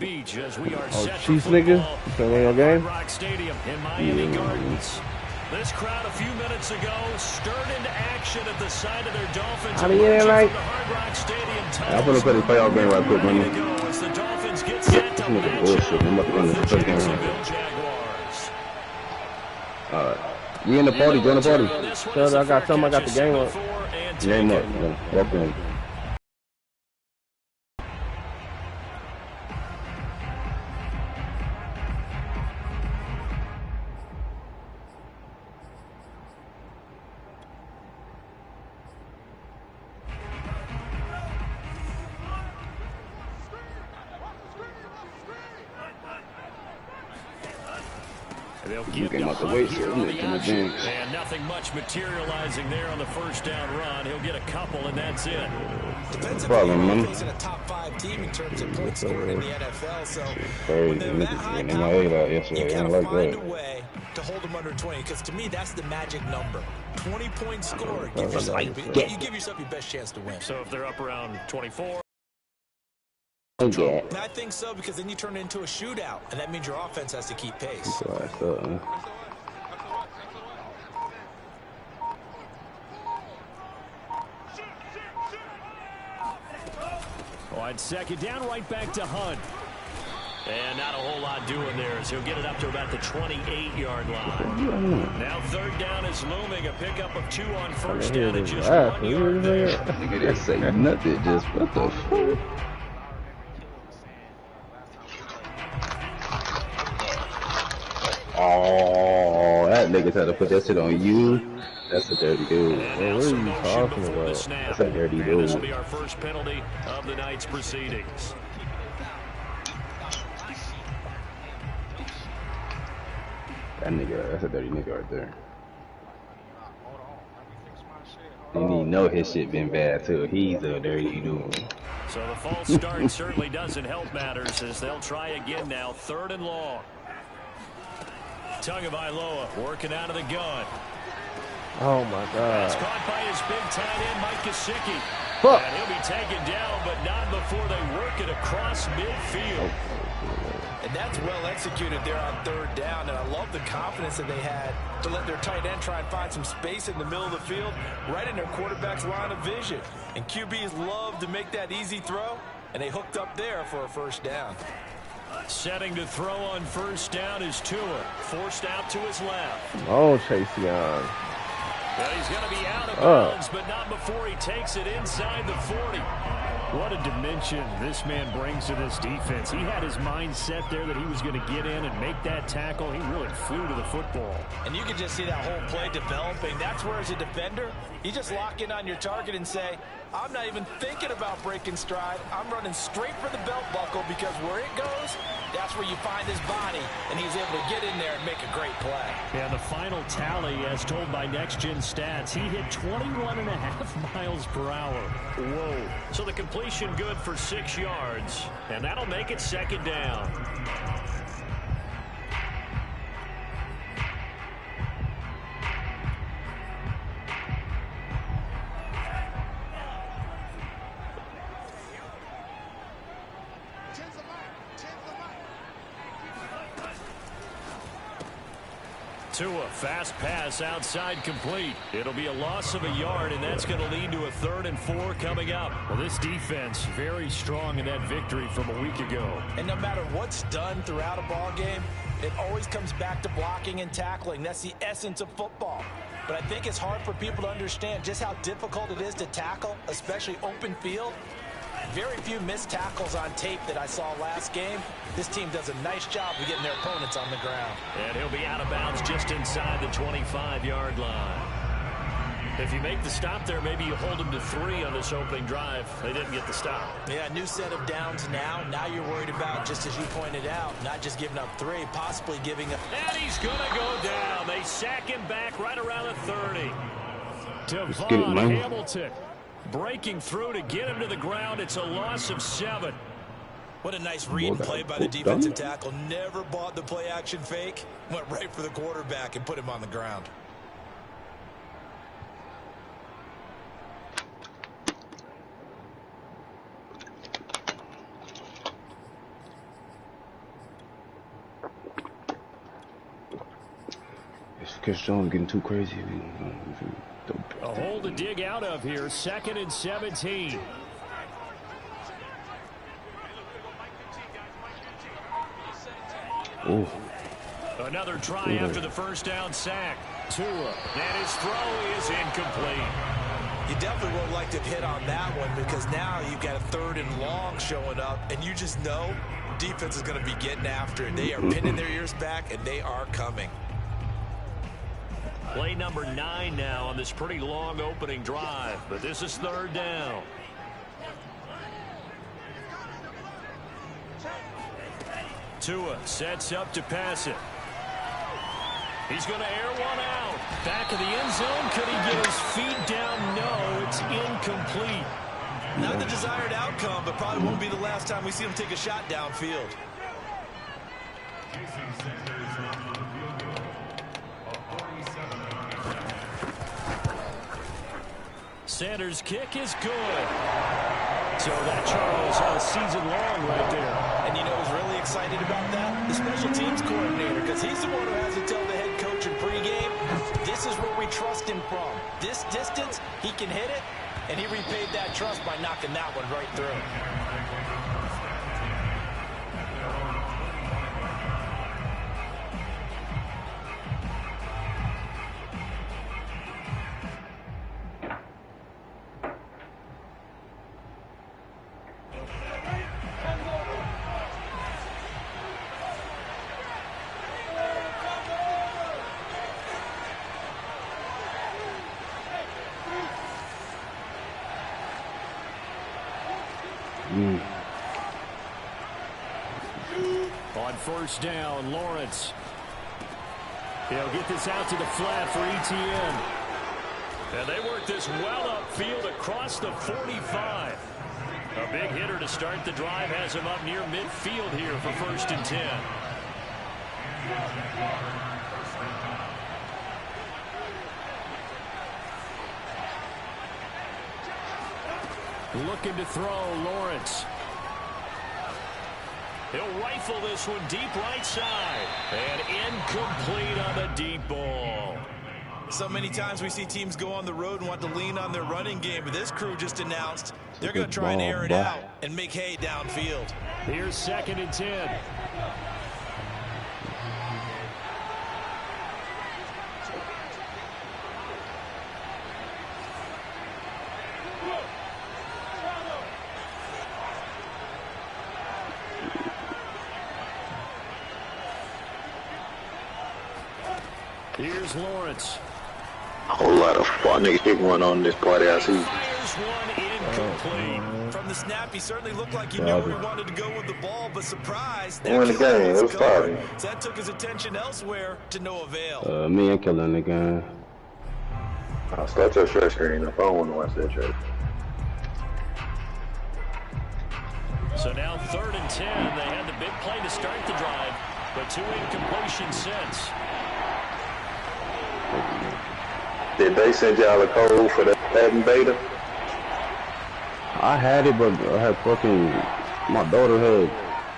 Beach as we are Oh, set Chiefs for nigga? football So win your game? Hard Rock Stadium in Miami Gardens. This crowd a few minutes ago stirred into action at the side of their Dolphins. How do you get like? From the Hard Rock Stadium I'm gonna play the playoff game right quick, man. as the Dolphins get set to match bullshit. I'm about to go in the first game. Alright. You in the party, join the party. So I got something, I got the game up. Game up, walk in. They'll give the Hunt here on the action. And nothing much materializing there on the first down run. He'll get a couple, and that's it. Problem, facing a top 5 team in terms of points scored in the NFL. So when they're that high power, you gotta find a way to hold them under 20. Because to me, that's the magic number. 20 points scored. You give yourself your best chance to win. So if they're up around 24. And I think so, because then you turn it into a shootout, and that means your offense has to keep pace. On second down, right back to Hunt. And not a whole lot doing there as he'll get it up to about the 28-yard line. Now third down is looming. A pickup of 2 on first down and just 1 yard there. Nigga, they say nothing. Just what the fuck? Oh, that nigga tried to put that shit on you. That's a dirty dude. What are you talking about? That's a dirty dude. This will be our first penalty of the night's proceedings. That nigga, that's a dirty nigga right there. And he know his shit been bad too. He's a dirty dude. So the false start certainly doesn't help matters as they'll try again now. 3rd and long. Tagovailoa working out of the gun. Oh my God. It's caught by his big tight end, Mike Gesicki. Fuck. And he'll be taken down, but not before they work it across midfield. And that's well executed there on 3rd down, and I love the confidence that they had to let their tight end try and find some space in the middle of the field, right in their quarterback's line of vision. And QBs love to make that easy throw, and they hooked up there for a first down. Setting to throw on first down is Tua, forced out to his left. Oh, Chase Young. Well, he's going to be out of bounds, but not before he takes it inside the 40. What a dimension this man brings to this defense. He had his mind set there that he was going to get in and make that tackle. He really flew to the football. And you can just see that whole play developing. That's where, as a defender, you just lock in on your target and say, I'm not even thinking about breaking stride. I'm running straight for the belt buckle, because where it goes, that's where you find his body, and he's able to get in there and make a great play. And the final tally, as told by Next Gen Stats, he hit 21.5 miles per hour. Whoa. So the completion good for 6 yards, and that'll make it 2nd down. Tua, fast pass outside complete. It'll be a loss of a yard, and that's going to lead to a 3rd and 4 coming up. Well, this defense very strong in that victory from a week ago. And no matter what's done throughout a ball game, it always comes back to blocking and tackling. That's the essence of football. But I think it's hard for people to understand just how difficult it is to tackle, especially open field. Very few missed tackles on tape that I saw last game. This team does a nice job of getting their opponents on the ground. And he'll be out of bounds just inside the 25-yard line. If you make the stop there, maybe you hold them to 3 on this opening drive. They didn't get the stop. Yeah, new set of downs now. Now you're worried about, just as you pointed out, not just giving up 3, possibly giving up. And he's going to go down. They sack him back right around the 30. Devon Hamilton breaking through to get him to the ground. It's a loss of 7. What a nice read and play by the defensive tackle. Never bought the play action fake. Went right for the quarterback and put him on the ground. If Chris Jones getting too crazy. A hole to dig out of here. 2nd and 17. Ooh. Another try after the first down sack. Tua, and his throw is incomplete. You definitely would like to have hit on that one because now you've got a 3rd and long showing up, and you just know defense is going to be getting after it. They are pinning their ears back, and they are coming. Play number 9 now on this pretty long opening drive, but this is 3rd down. Tua sets up to pass it. He's going to air one out. Back of the end zone. Could he get his feet down? No, it's incomplete. Not the desired outcome, but probably won't be the last time we see him take a shot downfield. Sanders' kick is good. So that, Charles, season long right there. And you know who's really excited about that? The special teams coordinator, because he's the one who has to tell the head coach in pregame, this is where we trust him from. This distance, he can hit it, and he repaid that trust by knocking that one right through. On first down, Lawrence. He'll get this out to the flat for ETN. And they work this well upfield across the 45. A big hitter to start the drive has him up near midfield here for 1st and 10. Looking to throw, Lawrence. He'll rifle this one deep right side. And incomplete on the deep ball. So many times we see teams go on the road and want to lean on their running game, but this crew just announced they're going to try and air it out and make hay downfield. Here's 2nd and 10. Here's Lawrence. A whole lot of fun niggas going on in this party I see. Fires one incomplete. From the snap, he certainly looked like he knew where he wanted to go with the ball, but surprise, Win the game. It was fine. so that took his attention elsewhere to no avail. Me and killing the game. I'll start your share screen if I don't want to watch that shit. So now 3rd and 10. They had the big play to start the drive, but 2 incompletions since. Did they send y'all a code for that Madden beta? I had it, but I had fucking, my daughter had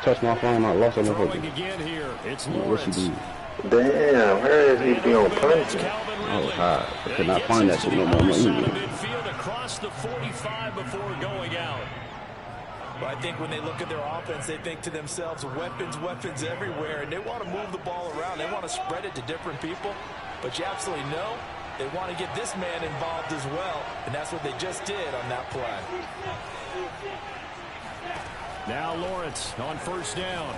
touched my phone. I lost it. Throwing again here. It's Lawrence. Damn, where is he doing punching? Oh, God. I could not find that shit no more. Midfield across the 45 before going out. Well, I think when they look at their offense, they think to themselves, weapons everywhere, and they want to move the ball around. They want to spread it to different people, but you absolutely know they want to get this man involved as well, and that's what they just did on that play. Now Lawrence on first down.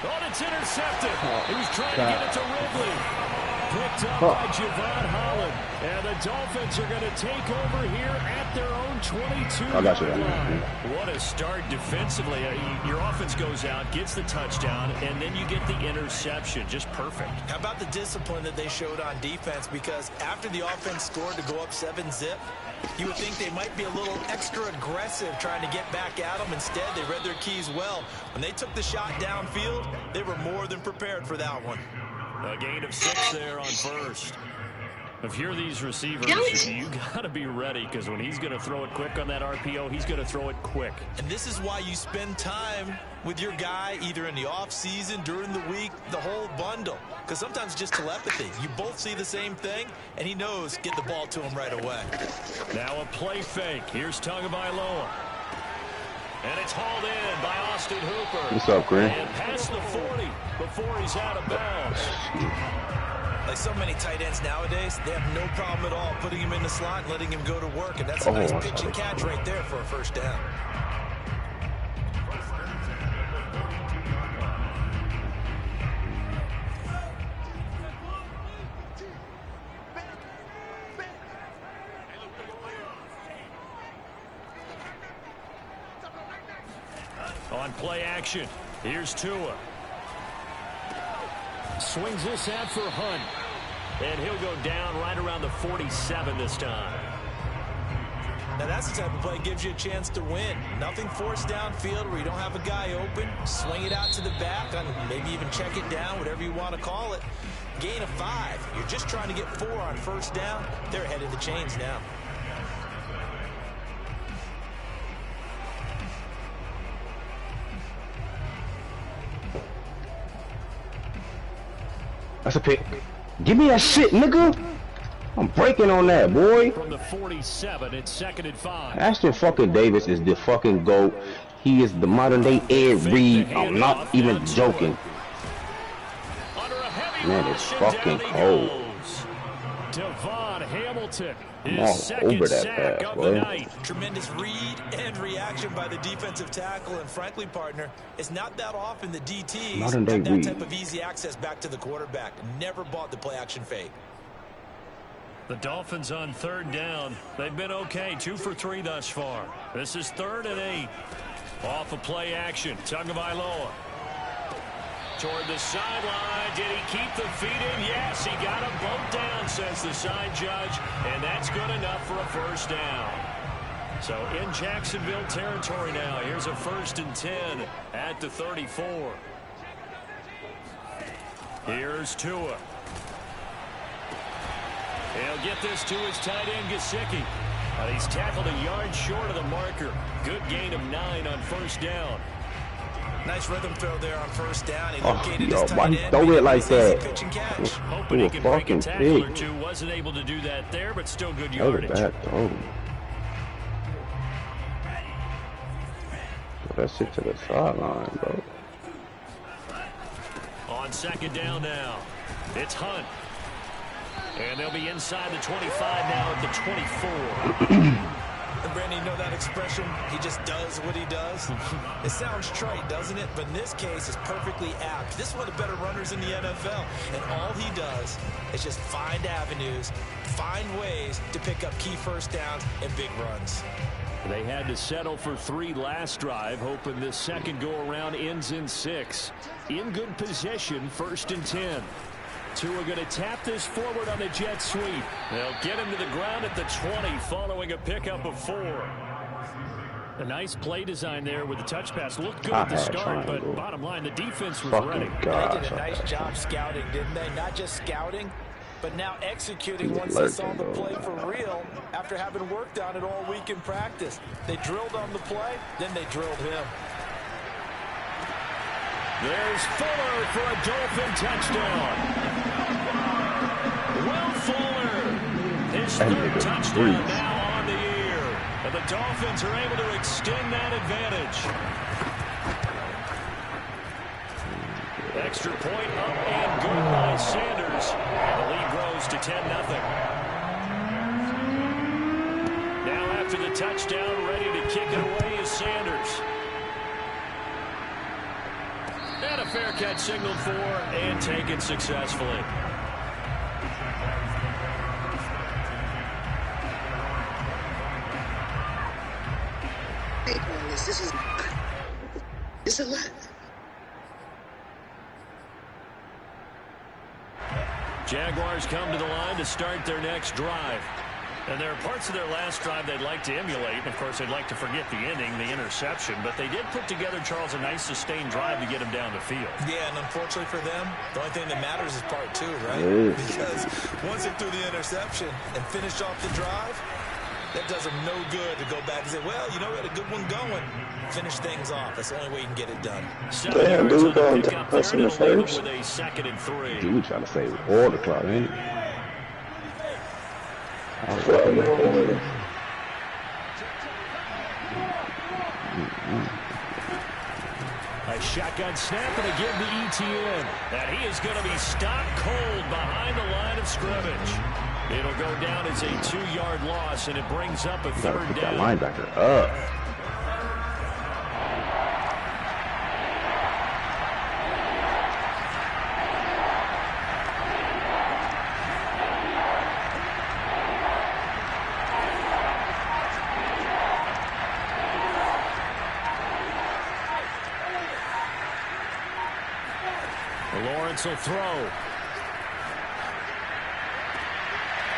Oh, it's intercepted. He was trying to get it to Ridley. Picked up by Javon Holland. And the Dolphins are going to take over here at their own 22-yard line. What a start defensively. Your offense goes out, gets the touchdown, and then you get the interception. Just perfect. How about the discipline that they showed on defense? Because after the offense scored to go up 7-zip, you would think they might be a little extra aggressive trying to get back at them. Instead, they read their keys well. When they took the shot downfield, they were more than prepared for that one. A gain of 6 there on first. If you're these receivers, you got to be ready because when he's going to throw it quick on that RPO, he's going to throw it quick. And this is why you spend time with your guy either in the offseason, during the week, the whole bundle. Because sometimes just telepathy. You both see the same thing, and he knows get the ball to him right away. Now a play fake. Here's Tagovailoa. And it's hauled in by Austin Hooper. What's up, Grant? And past the 40 before he's out of bounds. Like so many tight ends nowadays, they have no problem at all putting him in the slot and letting him go to work. And that's a nice pitch and catch right there for a first down. On play action, here's Tua. Swings this out for Hunt. And he'll go down right around the 47 this time. Now that's the type of play that gives you a chance to win. Nothing forced downfield where you don't have a guy open. Swing it out to the back, and maybe even check it down, whatever you want to call it. Gain of 5. You're just trying to get 4 on first down. They're ahead of the chains now. That's a pick. Give me that shit, nigga. I'm breaking on that, boy. From the 47, it's 2nd and 5. Aston fucking Davis is the fucking GOAT. He is the modern day Ed Reed. I'm not even joking. Man, it's fucking cold. Devon Hamilton. I'm all over that pass, boy. Tremendous read and reaction by the defensive tackle, and frankly, partner, it's not that often the DTs have that type of easy access back to the quarterback. Never bought the play action fake. The Dolphins on 3rd down. They've been okay, 2 for 3 thus far. This is 3rd and 8. Off of play action, Tagovailoa. Toward the sideline. Did he keep the feet in? Yes, he got them both down, says the side judge. And that's good enough for a first down. So in Jacksonville territory now. Here's a 1st and 10 at the 34. Here's Tua. He'll get this to his tight end, Gesicki. He's tackled a yard short of the marker. Good gain of 9 on first down. Nice rhythm throw there on first down. He located his tight why end. you throw it like that? Pitch and catch. Hoping he can break a tackle or two. Wasn't able to do that there, but still good yardage. That shit to the sideline, bro. On 2nd down now, it's Hunt. And they'll be inside the 25 now at the 24. And Brandon, you know that expression? He just does what he does. It sounds trite, doesn't it? But in this case, it's perfectly apt. This is one of the better runners in the NFL. And all he does is just find avenues, find ways to pick up key first downs and big runs. They had to settle for 3 last drive, hoping this second go-around ends in 6. In good position, 1st and 10. Tua going to tap this forward on the jet sweep. They'll get him to the ground at the 20 following a pickup of 4. A nice play design there with the touch pass. Looked good at the start, but bottom line, the defense was ready. They did a nice job scouting, didn't they? Not just scouting, but now executing once they saw the play for real after having worked on it all week in practice. They drilled on the play, then they drilled him. There's Fuller for a Dolphin touchdown. Will Fuller, his 3rd touchdown now on the year. And the Dolphins are able to extend that advantage. Extra point up and good by Sanders. And the lead grows to 10-0. Now after the touchdown, ready to kick it away is Sanders. And a fair catch signaled for and taken successfully. This is a lot. Jaguars come to the line to start their next drive. And there are parts of their last drive they'd like to emulate. Of course, they'd like to forget the ending, the interception. But they did put together, Charles, a nice sustained drive to get him down the field. Yeah, and unfortunately for them, the only thing that matters is part 2, right? Because once they threw the interception and finished off the drive, that does them no good to go back and say, well, you know, we had a good one going. Finish things off. That's the only way you can get it done. Damn, dude, going to us in the first. With a 2nd and 3. Dude, trying to save all the clock, ain't it? A shotgun snap and again to ETN. And he is going to be stopped cold behind the line of scrimmage. It'll go down as a 2-yard loss, and it brings up a 3rd down. That linebacker up. Lawrence will throw.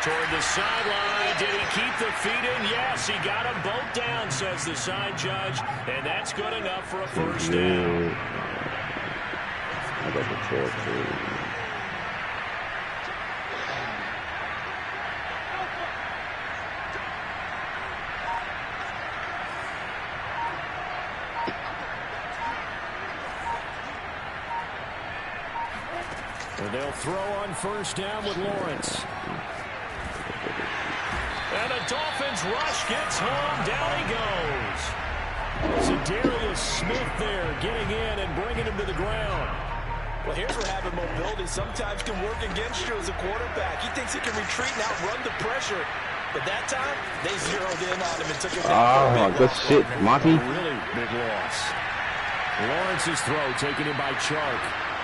Toward the sideline. Did he keep the feet in? Yes, he got them both down, says the side judge. And that's good enough for a 1st down. I got the 12 too. And they'll throw on 1st down with Lawrence. And the Dolphins rush gets home. Down he goes. Za'Darius Smith there getting in and bringing him to the ground. Well, here's where having mobility sometimes can work against you as a quarterback. He thinks he can retreat and outrun the pressure. But that time, they zeroed in on him and took him down. Oh, good shit, Monty. Really big loss. Lawrence's throw taken in by Chark.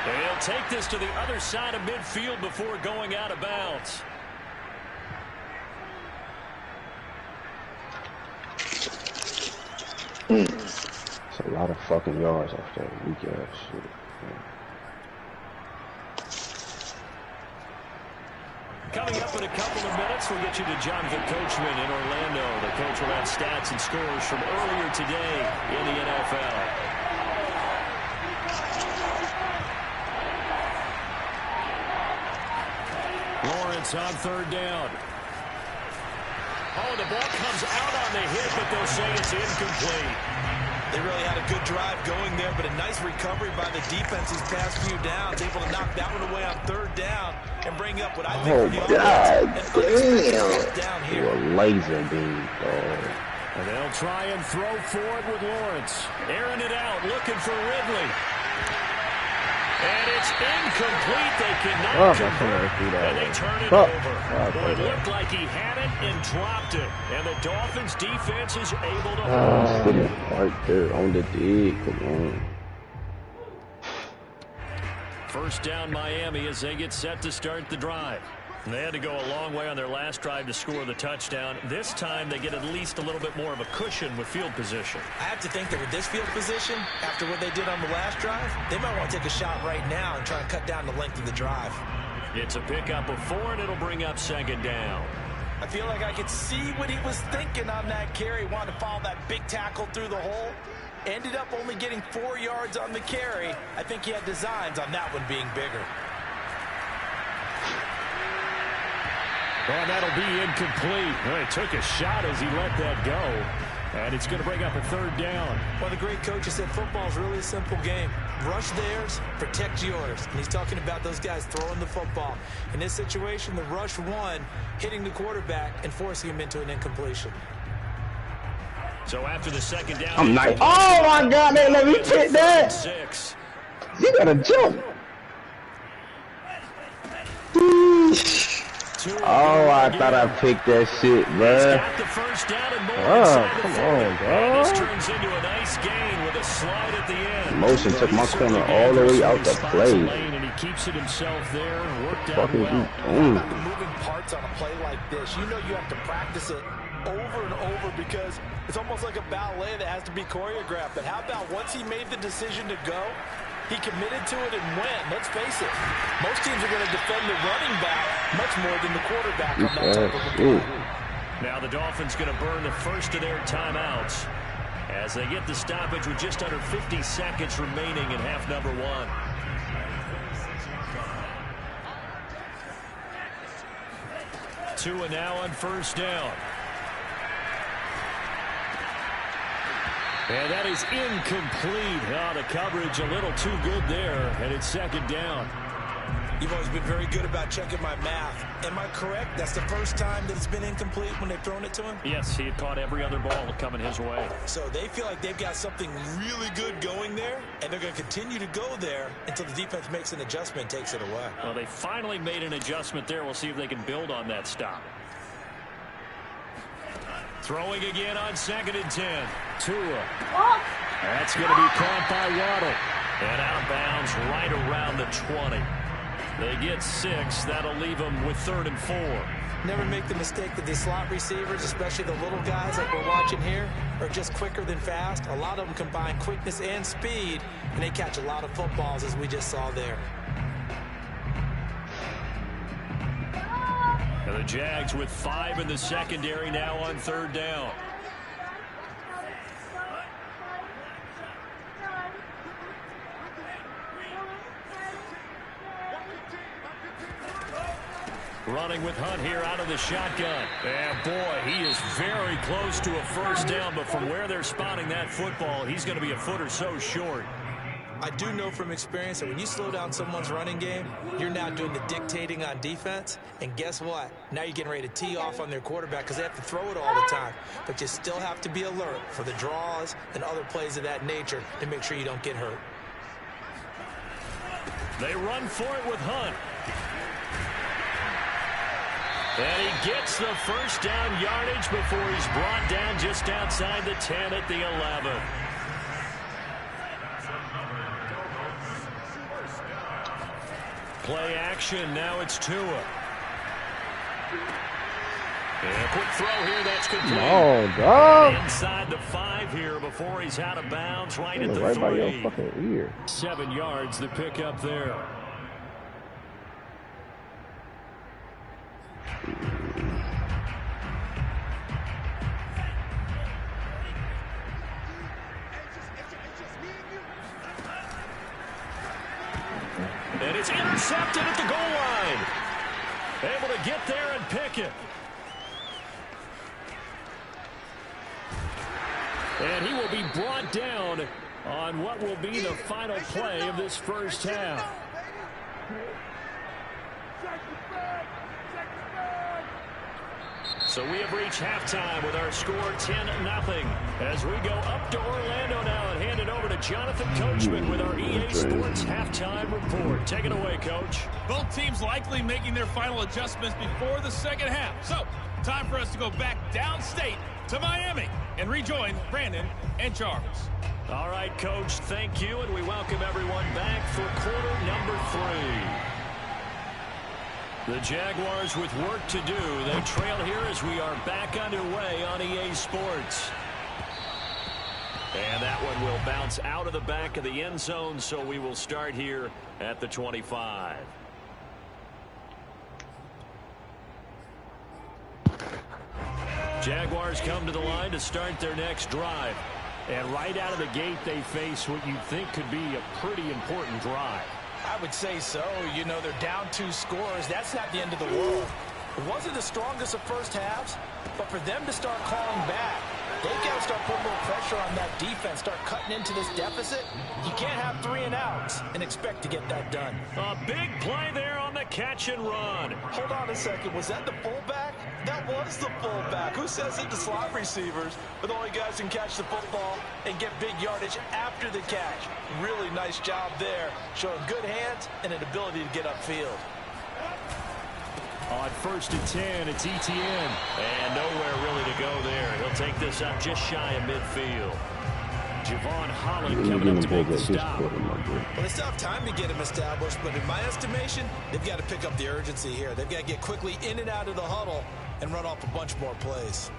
And he'll take this to the other side of midfield before going out of bounds. It's a lot of fucking yards off that weak ass shit. Coming up in a couple of minutes, we'll get you to Jonathan Coachman in Orlando. The coach will have stats and scores from earlier today in the NFL. Lawrence on 3rd down. Oh, the ball comes out on the hit, but they'll say it's incomplete. They really had a good drive going there, but a nice recovery by the defense these past few downs. Able to knock that one away on 3rd down and bring up what I think oh the God, damn. Down here. You're a laser beam, dog. And they'll try and throw forward with Lawrence. Airing it out, looking for Ridley. And it's incomplete. They cannot convert, and they turn it over. Well, it looked like he had it and dropped it. And the Dolphins' defense is able to hold. Right there on the dig. Come on. 1st down Miami as they get set to start the drive. And they had to go a long way on their last drive to score the touchdown. This time they get at least a little bit more of a cushion with field position. I have to think that with this field position, after what they did on the last drive, they might want to take a shot right now and try and cut down the length of the drive. It's a pickup of 4, and it'll bring up 2nd down. I feel like I could see what he was thinking on that carry. Wanted to follow that big tackle through the hole. Ended up only getting 4 yards on the carry. I think he had designs on that one being bigger. Well, that'll be incomplete. Well, he took a shot as he let that go. And it's going to bring up a 3rd down. Well, the great coach has said football is really a simple game. Rush theirs, protect yours. And he's talking about those guys throwing the football. In this situation, the rush won, hitting the quarterback and forcing him into an incompletion. So after the 2nd down, I'm nice. Oh my God, man, let me pick that. 6. You gotta jump. Oh, I thought I picked that shit, bruh. Got the 1st down and more. Oh, come on, bro. This turns into a nice gain with a slide at the end. Motion took my corner all the way out the play. And he keeps it himself there and worked out well. The moving parts on a play like this, you know you have to practice it over and over because it's almost like a ballet that has to be choreographed. But how about once he made the decision to go, he committed to it and went. Let's face it, most teams are going to defend the running back much more than the quarterback on that type of a play. Now the Dolphins going to burn the first of their timeouts as they get the stoppage with just under 50 seconds remaining in half number one. Tua now on first down. And that is incomplete. Oh, the coverage a little too good there, and it's second down. You've always been very good about checking my math. Am I correct? That's the first time that it's been incomplete when they've thrown it to him? Yes, he had caught every other ball coming his way. So they feel like they've got something really good going there, and they're going to continue to go there until the defense makes an adjustment and takes it away. Well, they finally made an adjustment there. We'll see if they can build on that stop. Throwing again on 2nd and 10. Tua. That's going to be caught by Waddle. And out of bounds right around the 20. They get 6. That'll leave them with 3rd and 4. Never make the mistake that these slot receivers, especially the little guys like we're watching here, are just quicker than fast. A lot of them combine quickness and speed, and they catch a lot of footballs, as we just saw there. And the Jags with 5 in the secondary now on 3rd down. Running with Hunt here out of the shotgun. And boy, he is very close to a first down, but from where they're spotting that football, he's going to be a foot or so short. I do know from experience that when you slow down someone's running game, you're now doing the dictating on defense. And guess what? Now you're getting ready to tee off on their quarterback because they have to throw it all the time. But you still have to be alert for the draws and other plays of that nature to make sure you don't get hurt. They run for it with Hunt. And he gets the first down yardage before he's brought down just outside the 10 at the 11. Play action. Now it's Tua. And a quick throw here. That's complete. Oh, dog. Inside the 5 here before he's out of bounds right at the Right 3. by your fucking ear. 7 yards the pick up there. And it's intercepted at the goal line. Able to get there and pick it. And he will be brought down on what will be the final play of this first half. So we have reached halftime with our score 10-0 as we go up to Orlando now and hand it over to Jonathan Coachman with our EA Sports halftime report. Take it away, Coach. Both teams likely making their final adjustments before the second half. So, time for us to go back downstate to Miami and rejoin Brandon and Charles. All right, Coach, thank you, and we welcome everyone back for quarter number 3. The Jaguars with work to do. They trail here as we are back underway on EA Sports. And that one will bounce out of the back of the end zone, so we will start here at the 25. Jaguars come to the line to start their next drive. And right out of the gate, they face what you'd think could be a pretty important drive. I would say so. You know, they're down 2 scores. That's not the end of the world. It wasn't the strongest of first halves, but for them to start calling back, they've got to start putting a little pressure on that defense, start cutting into this deficit. You can't have 3 and outs and expect to get that done. A big play there on the catch and run. Hold on a second. Was that the fullback? That was the fullback. Who says it to slot receivers? But the only guys can catch the football and get big yardage after the catch. Really nice job there, showing good hands and an ability to get upfield. On 1st and 10, it's ETN. And nowhere really to go there. He'll take this up just shy of midfield. Javon Holland coming up to make the stop. Well, they still have time to get him established, but in my estimation, they've got to pick up the urgency here. They've got to get quickly in and out of the huddle and run off a bunch more plays.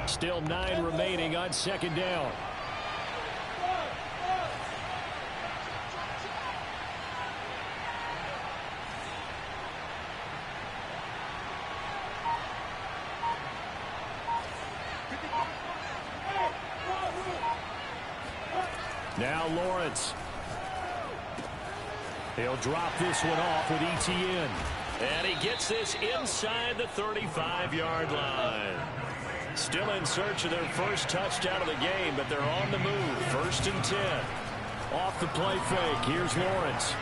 Still 9 remaining on 2nd down. Now Lawrence. He'll drop this one off with Etienne. And he gets this inside the 35-yard line. Still in search of their first touchdown of the game, but they're on the move. 1st and 10. Off the play fake. Here's Lawrence.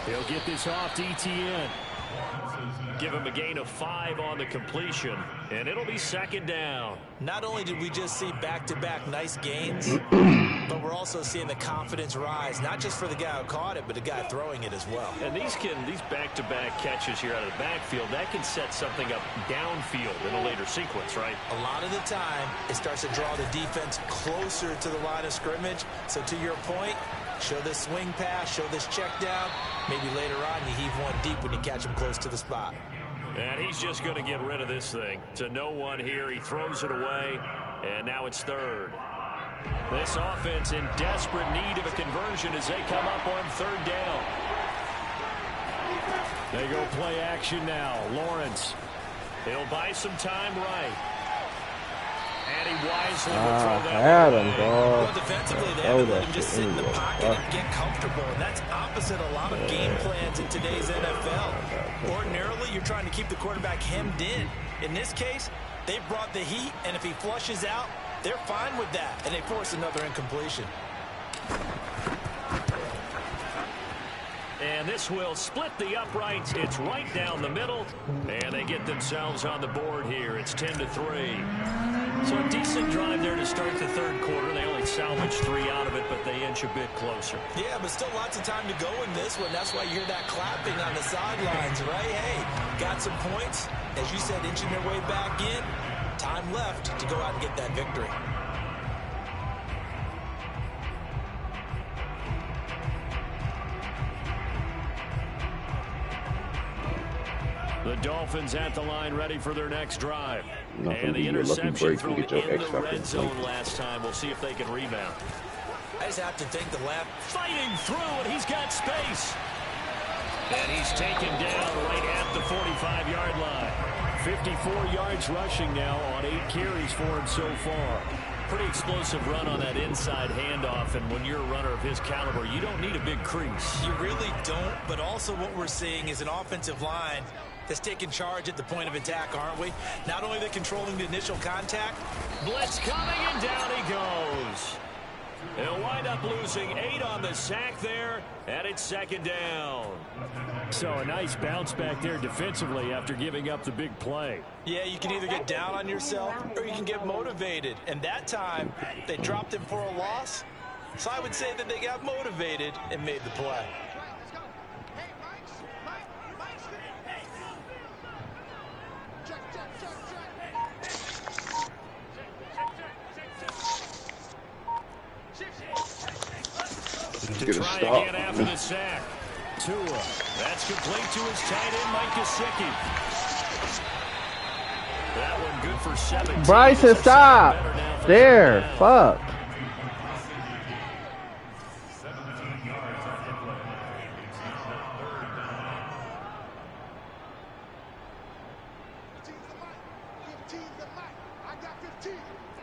He'll get this off to Etienne. Give him a gain of 5 on the completion, and it'll be 2nd down. Not only did we just see back-to-back nice gains, but we're also seeing the confidence rise, not just for the guy who caught it, but the guy throwing it as well. And these back-to-back catches here out of the backfield, that can set something up downfield in a later sequence, right? A lot of the time, it starts to draw the defense closer to the line of scrimmage. So to your point, show this swing pass, show this check down. Maybe later on you heave one deep when you catch him close to the spot. And he's just going to get rid of this thing. To no one here. He throws it away, and now it's 3rd. This offense in desperate need of a conversion as they come up on 3rd down. They go play action now. Lawrence. He'll buy some time right. And he wisely will throw that away. Well, defensively, they haven't let him just sit in the pocket and get comfortable. And that's opposite a lot of game plans in today's NFL. Ordinarily, you're trying to keep the quarterback hemmed in. In this case, they brought the heat, and if he flushes out, they're fine with that. And they force another incompletion. And this will split the uprights. It's right down the middle. And they get themselves on the board here. It's 10-3. So a decent drive there to start the 3rd quarter. They only salvaged 3 out of it, but they inch a bit closer. Yeah, but still lots of time to go in this one. That's why you hear that clapping on the sidelines, right? Hey, got some points. As you said, inching their way back in. Time left to go out and get that victory. The Dolphins at the line ready for their next drive. Nothing and the your lucky interception break, thrown you in get your the X factor red zone last time. We'll see if they can rebound. I just have to think the left. Fighting through, and he's got space. And he's taken down right at the 45-yard line. 54 yards rushing now on 8 carries for him so far. Pretty explosive run on that inside handoff, and when you're a runner of his caliber, you don't need a big crease. You really don't, but also what we're seeing is an offensive line that's taking charge at the point of attack, aren't we? Not only they're controlling the initial contact. Blitz coming, and down he goes. He'll wind up losing 8 on the sack there, and it's 2nd down. So a nice bounce back there defensively after giving up the big play. Yeah, you can either get down on yourself or you can get motivated. And that time, they dropped him for a loss. So I would say that they got motivated and made the play. To try again after the sack. Tua. That's complete to his tight end, Mike Gesicki. That one good for 17. Bryson, stop. There. Fuck.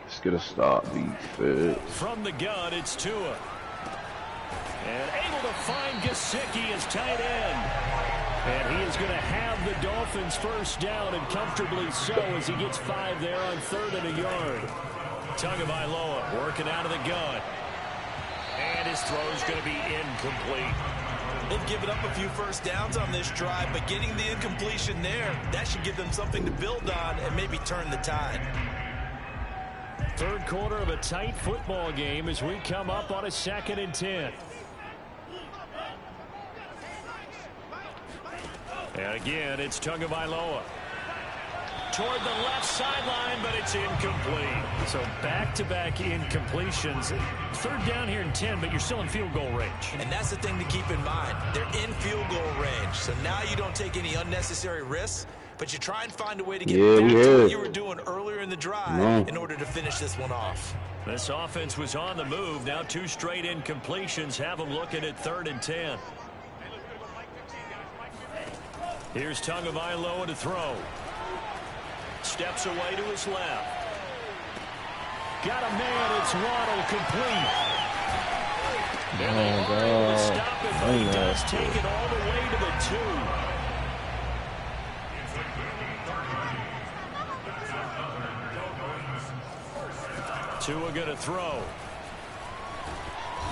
Let's get a stop, defense. From the gun, it's Tua. And able to find Gesicki as tight end. And he is going to have the Dolphins first down, and comfortably so, as he gets 5 there on 3rd and a yard. Tagovailoa working out of the gun. And his throw is going to be incomplete. They've given up a few first downs on this drive, but getting the incompletion there, that should give them something to build on and maybe turn the tide. 3rd quarter of a tight football game as we come up on a 2nd and 10. And again, it's Tagovailoa. Toward the left sideline, but it's incomplete. So back-to-back incompletions. 3rd down here in 10, but you're still in field goal range. And that's the thing to keep in mind. They're in field goal range. So now you don't take any unnecessary risks, but you try and find a way to get back to what you were doing earlier in the drive in order to finish this one off. This offense was on the move. Now 2 straight incompletions have them looking at 3rd and 10. Here's Tagovailoa to throw. Steps away to his left. Got a man. It's Waddle complete. And they are able to stop it, but he does take it all the way to the 2. Tua going to throw.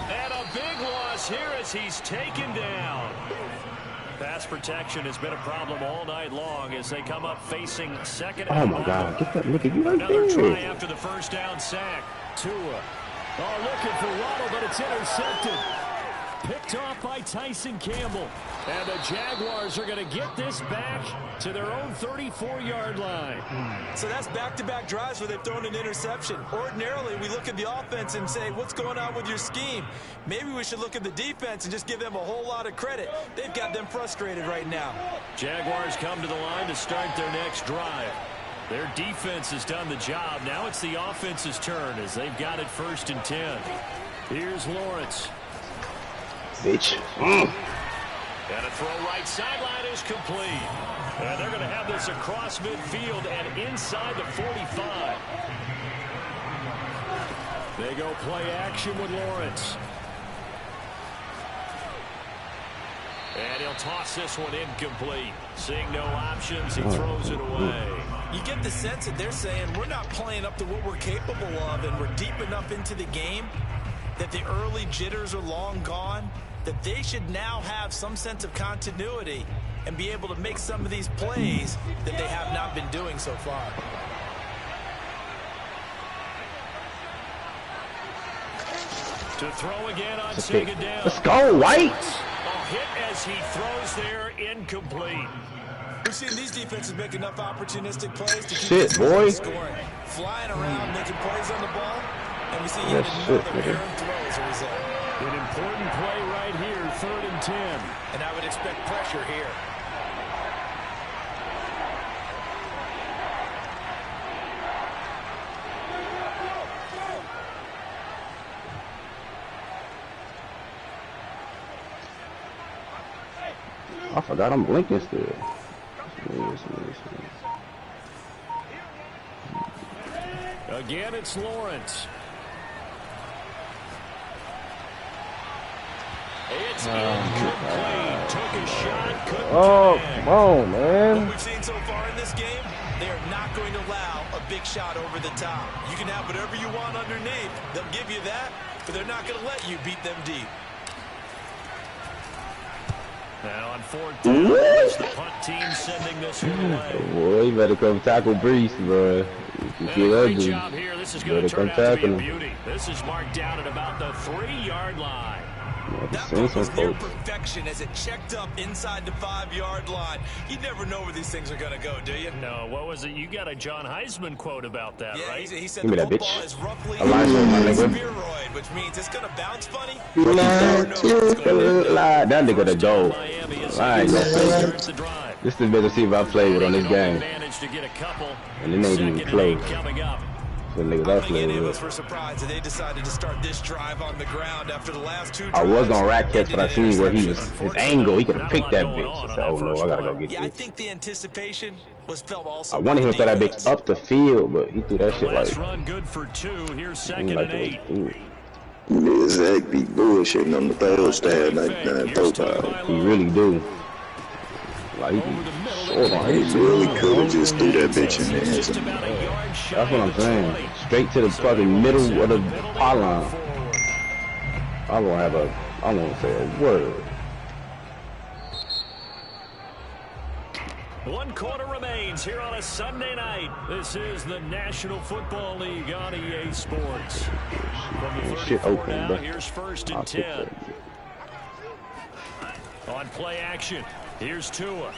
And a big loss here as he's taken down. Pass protection has been a problem all night long as they come up facing second. Oh my God, get that look at you right Another there. try after the first down sack. Tua. Oh, looking for Waddle, but it's intercepted. Picked off by Tyson Campbell. And the Jaguars are going to get this back to their own 34-yard line. So that's back-to-back drives where they've thrown an interception. Ordinarily, we look at the offense and say, what's going on with your scheme? Maybe we should look at the defense and just give them a whole lot of credit. They've got them frustrated right now. Jaguars come to the line to start their next drive. Their defense has done the job. Now it's the offense's turn as they've got it 1st and 10. Here's Lawrence. Bitch. And a throw right sideline is complete. And they're going to have this across midfield and inside the 45. They go play action with Lawrence. And he'll toss this one incomplete. Seeing no options, he throws it away. You get the sense that they're saying we're not playing up to what we're capable of, and we're deep enough into the game that the early jitters are long gone, that they should now have some sense of continuity and be able to make some of these plays that they have not been doing so far. To throw again on second down. Let's go, White. A hit as he throws there, incomplete. We've seen these defenses make enough opportunistic plays to keep Shit, boy. scoring. Flying around, making plays on the ball, and we see yet another errant throw as a result. An important play right here, 3rd and 10. And I would expect pressure here. I forgot I'm blinking still. Again, it's Lawrence. It's incomplete. Took a shot, couldn't Come on, man. What we've seen so far in this game, they are not going to allow a big shot over the top. You can have whatever you want underneath. They'll give you that, but they're not going to let you beat them deep. Now on 4th down, it's the punt team sending this one away. Boy, you better come tackle Brees, bro. You feel Great ugly. job here. This is going to turn out to be a beauty. This is marked down at about the 3-yard line. That one was near perfection as it checked up inside the 5-yard line. You never know where these things are going to go, do you? No, what was it? You got a John Heisman quote about that, yeah, right? He said Give me the that football bitch. is roughly a spheroid, which means it's going to bounce funny. That nigga the dope. I ain't gonna Starts the drive. This is the best receiver I played with on this game. Managed to get a couple. And it ain't even 2nd and 8 close. coming up. The niggas I I don't think played any of us with. were surprised that they decided to start this drive on the ground after the last 2 drives. I was on rack catch, but I seen where he was, his angle, he could have picked that bitch. I said, oh no, I gotta go get Yeah, I this. think the anticipation was felt also. I wanted him to throw that bitch up the field, but he threw that shit Last like, run good for 2. Here's 2nd like and 8. Zach be bullshitting on the third stand like that profile. he really do. Like, he short on his Really could have just threw that bitch in there. Just about a yard shy That's what of I'm the saying. 20. Straight to the fucking middle of the pylon. I won't have a, I won't say a word. 1 quarter remains here on a Sunday night. This is the National Football League on EA Sports. From the 34 now, here's 1st and 10. On play action, here's Tua.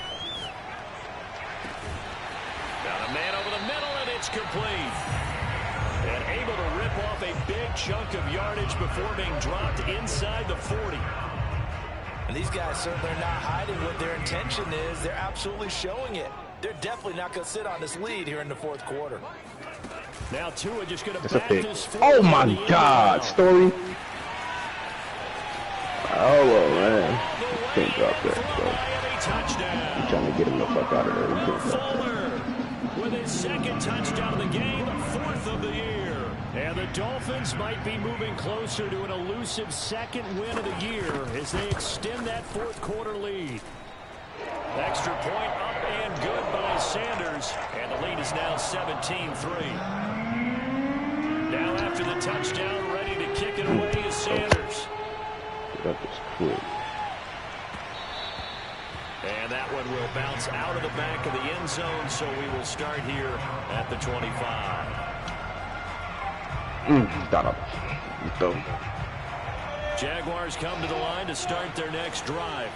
Got a man over the middle, and it's complete. And able to rip off a big chunk of yardage before being dropped inside the 40. And these guys certainly are not hiding what their intention is. They're absolutely showing it. They're definitely not going to sit on this lead here in the 4th quarter. Now Tua just going to That's a back pick. this Oh my God, Story. Oh man, can't drop that, bro. I'm trying to get him the fuck out of there. Fuller with his 2nd touchdown of the game, 4th of the year. And the Dolphins might be moving closer to an elusive second win of the year as they extend that fourth quarter lead. Extra point up and good by Sanders. And the lead is now 17-3. Now after the touchdown, ready to kick it away is Sanders. That was quick. And that one will bounce out of the back of the end zone, so we will start here at the 25. Got up. Go. Jaguars come to the line to start their next drive.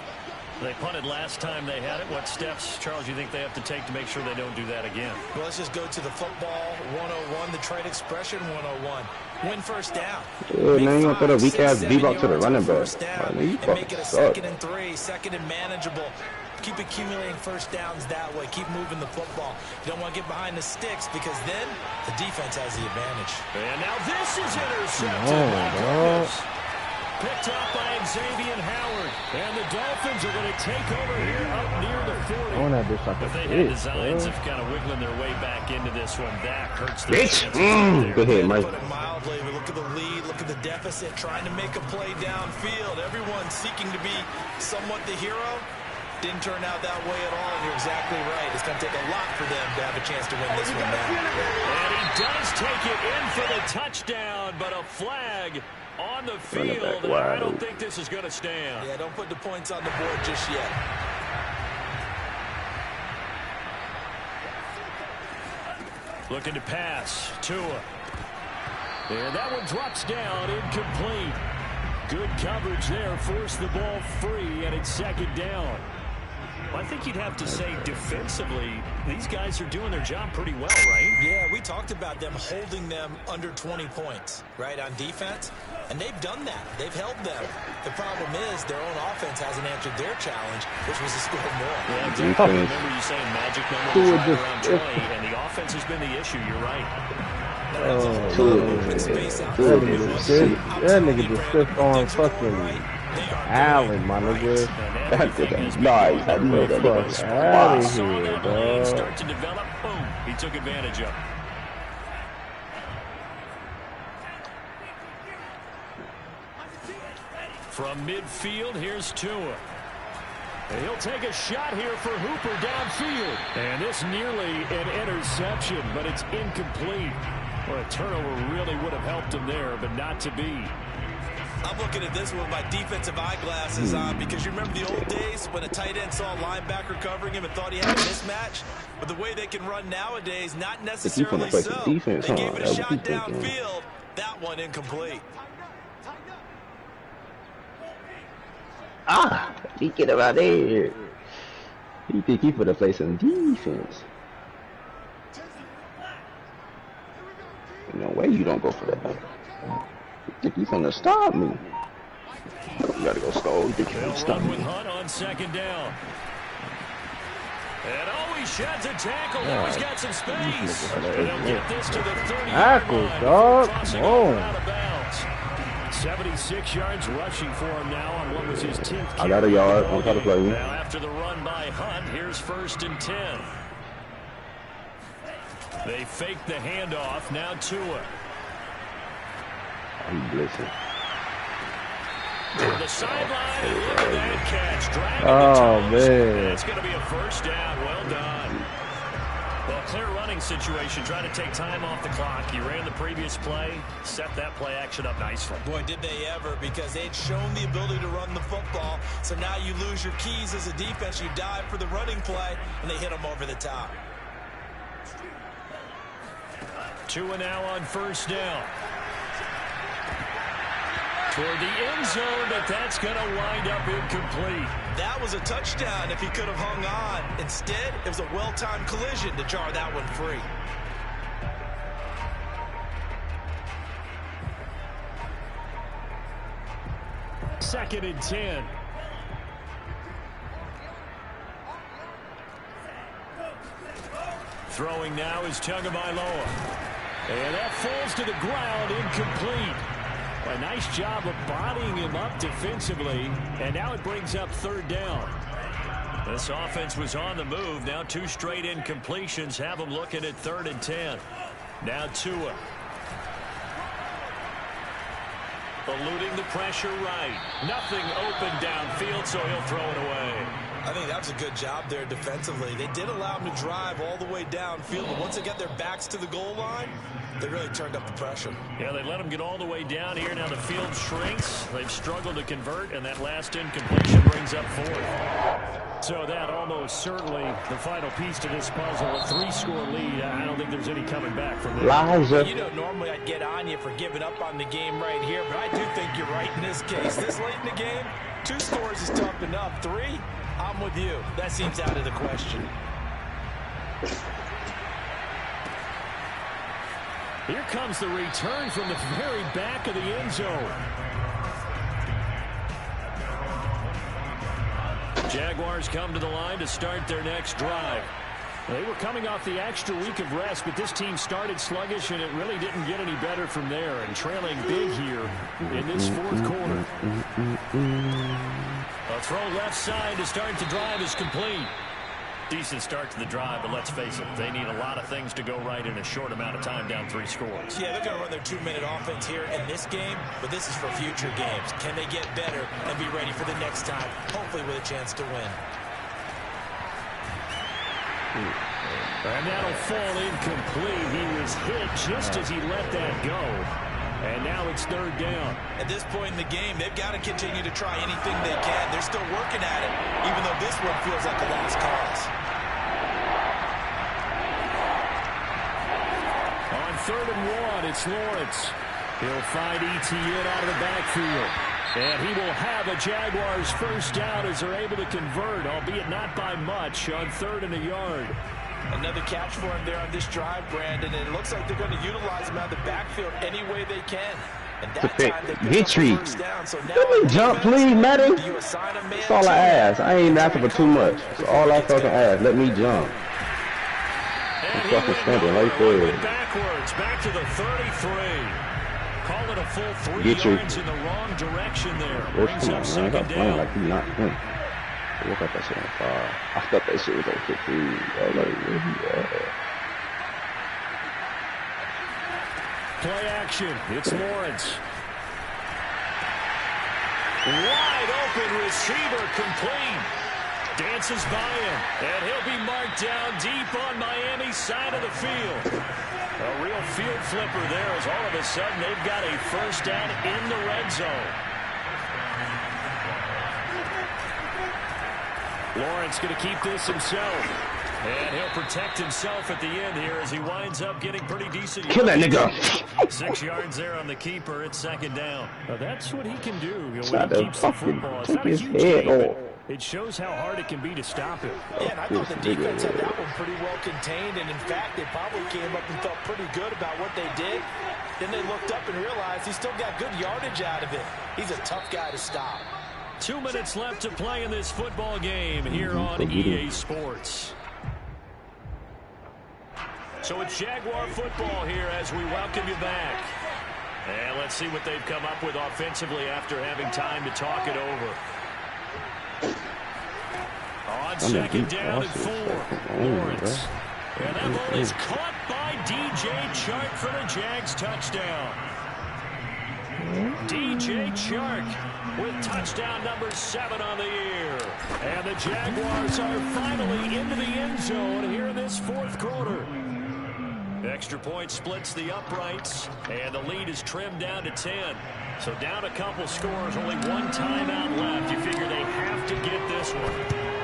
They punted last time they had it. What steps, Charles, you think they have to take to make sure they don't do that again? Well, let's just go to the football 101, the trade expression 101. Win first down. Man, you gonna throw the weak ass deep to the running back. And make it a 2nd and 3, 2nd and manageable. Keep accumulating first downs that way. Keep moving the football. You don't want to get behind the sticks because then the defense has the advantage. And now this is intercepted. Picked up by Xavier Howard. And the Dolphins are going to take over here up near the 40. If they had designs of kind of wiggling their way back into this one, that hurts their chances. Go ahead, Mike. Put it mildly. We look at the lead, look at the deficit, trying to make a play downfield. Everyone seeking to be somewhat the hero. Didn't turn out that way at all, and you're exactly right. It's going to take a lot for them to have a chance to win this one now. And he does take it in for the touchdown, but a flag on the field, and I don't think this is going to stand. Yeah, don't put the points on the board just yet. Looking to pass. Tua. And that one drops down, incomplete. Good coverage there, forced the ball free, and it's 2nd down. I think you'd have to say defensively, these guys are doing their job pretty well, right? Yeah, we talked about them holding them under 20 points, right, on defense. And they've done that. They've held them. The problem is their own offense hasn't answered their challenge, which was to score more. Yeah, exactly. I remember you saying magic number was right around 20, and the offense has been the issue. You're right. That nigga just took on fucking Allen, my nigga. That nigga nice. That nigga was out of here, dog. Start to develop. Boom. He took advantage of it. From midfield, here's Tua. And he'll take a shot here for Hooper downfield. And this nearly an interception, but it's incomplete. Well, a turnover really would have helped him there, but not to be. I'm looking at this with my defensive eyeglasses on because you remember the old days when a tight end saw a linebacker covering him and thought he had a mismatch? But the way they can run nowadays, not necessarily so. They gave it a shot downfield. That one incomplete. He get him out there. He think he put a place in defense. No way you don't go for that. You think he's gonna stop me? You gotta go slow. You think he'll stop me? With Hunt on 2nd down. And he sheds a tackle. Now he's got some space. And they'll get this to the 30-yard line. Dog. Crossing over out of bounds. 76 yards rushing for him now on what was his 10th carry. I got a yard. I'm trying to play you. Now after the run by Hunt, here's 1st and 10. They fake the handoff. Now Tua. I'm blitzing. To the sideline, and look at that catch. Dragging the toes. Man. That's going to be a 1st down. Well done. Well, clear running situation. Trying to take time off the clock. He ran the previous play, set that play action up nicely. Boy, did they ever, because they'd shown the ability to run the football. So now you lose your keys as a defense. You dive for the running play, and they hit them over the top. Tua now on 1st down. Toward the end zone, but that's going to wind up incomplete. That was a touchdown if he could have hung on. Instead, it was a well-timed collision to jar that one free. Second and 10. Throwing now is Tagovailoa. And that falls to the ground, incomplete. A nice job of bodying him up defensively, and now it brings up 3rd down. This offense was on the move. Now 2 straight incompletions have them looking at 3rd and 10. Now Tua. Eluding the pressure right. Nothing open downfield, so he'll throw it away. I think that was a good job there defensively. They did allow him to drive all the way downfield, but once they got their backs to the goal line, they really turned up the pressure. Yeah, they let him get all the way down here. Now the field shrinks. They've struggled to convert, and that last incompletion brings up 4th. So that almost certainly the final piece to this puzzle. A 3-score lead. I don't think there's any coming back from there. You know, normally I'd get on you for giving up on the game right here, but I do think you're right in this case. This late in the game, 2 scores is tough enough. 3, I'm with you. That seems out of the question. Here comes the return from the very back of the end zone. Jaguars come to the line to start their next drive. They were coming off the extra week of rest, but this team started sluggish, and it really didn't get any better from there, and trailing big here in this 4th quarter. A throw left side to start the drive is complete. Decent start to the drive, but let's face it, they need a lot of things to go right in a short amount of time down 3 scores. Yeah, they're going to run their 2-minute offense here in this game, but this is for future games. Can they get better and be ready for the next time, hopefully with a chance to win? And that'll fall incomplete. He was hit just as he let that go. And now it's 3rd down. At this point in the game, they've got to continue to try anything they can. They're still working at it, even though this one feels like a lost cause. On 3rd and 1, it's Lawrence. He'll find Etienne out of the backfield. And he will have a Jaguars first down as they're able to convert, albeit not by much, on 3rd and a yard. Another catch for him there on this drive, Brandon, and it looks like they're going to utilize him out of the backfield any way they can. And that time they pick up the first down. So now let me jump, please, Madden. That's all I ask. I ain't asking for too much. That's all I fucking ask. Let me jump. I'm fucking standing right there. Backwards, back to the 33. Call it a full 3 yards in the wrong direction there. Brings up 2nd down. Like he's not him. Look at that shit on fire. I thought that shit was on 15. I was like, where he at? Play action. It's Lawrence. Wide open receiver complete. Dances by him. And he'll be marked down deep on Miami's side of the field. A real field flipper there as all of a sudden they've got a first down in the red zone. Lawrence going to keep this himself. And he'll protect himself at the end here as he winds up getting pretty decent. Kill that nigga. 6 yards there on the keeper. It's 2nd down. Now that's what he can do. When he keeps the football. It's not a huge game, but it shows how hard it can be to stop him. Yeah, and I thought the defense had that one pretty well contained. And in fact, they probably came up and felt pretty good about what they did. Then they looked up and realized he still got good yardage out of it. He's a tough guy to stop. 2 minutes left to play in this football game here on EA Sports. So it's Jaguar football here as we welcome you back. And let's see what they've come up with offensively after having time to talk it over. On 2nd down and 4, Lawrence. And that ball is caught by DJ Chark for the Jags touchdown. DJ Chark with touchdown number 7 on the year. And the Jaguars are finally into the end zone here in this 4th quarter. Extra point splits the uprights, and the lead is trimmed down to 10. So down a couple scores, only one timeout left. You figure they have to get this one.